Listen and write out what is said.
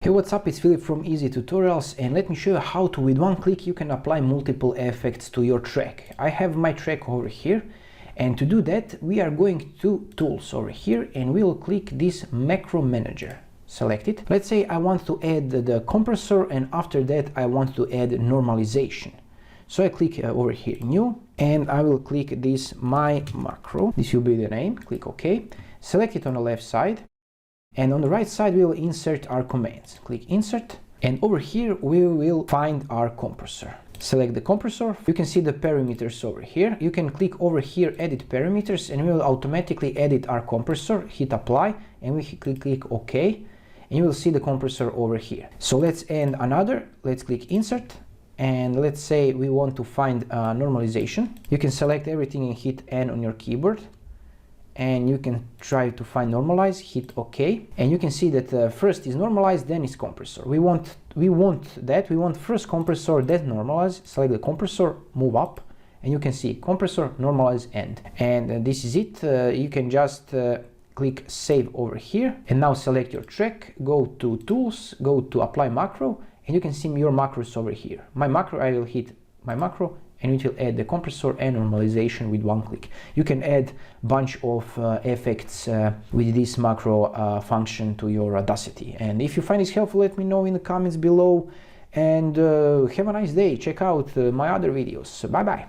Hey, what's up? It's Philip from Easy Tutorials, and let me show you how to, with one click, you can apply multiple effects to your track. I have my track over here, and to do that, we are going to Tools over here, and we will click this Macro Manager. Select it. Let's say I want to add the compressor, and after that, I want to add normalization. So I click over here, New, and I will click this My Macro. This will be the name. Click OK. Select it on the left side. And on the right side, we will insert our commands. Click Insert, and over here we will find our compressor. Select the compressor. You can see the parameters over here. You can click over here, Edit Parameters, and we will automatically edit our compressor. Hit Apply, and we click OK, and you will see the compressor over here. So let's add another. Let's click Insert, and let's say we want to find normalization. You can select everything and hit N on your keyboard. And you can try to find normalize, hit OK, and you can see that first is normalized, then is compressor. We want first compressor, then normalize. Select the compressor, move up, and you can see compressor, normalize, end. And this is it. You can just click Save over here, and now select your track, go to Tools, go to Apply Macro, and you can see your macros over here. My macro, I will hit my macro, and it will add the compressor and normalization with one click. You can add a bunch of effects with this macro function to your Audacity. And if you find this helpful, let me know in the comments below. And have a nice day. Check out my other videos. Bye bye.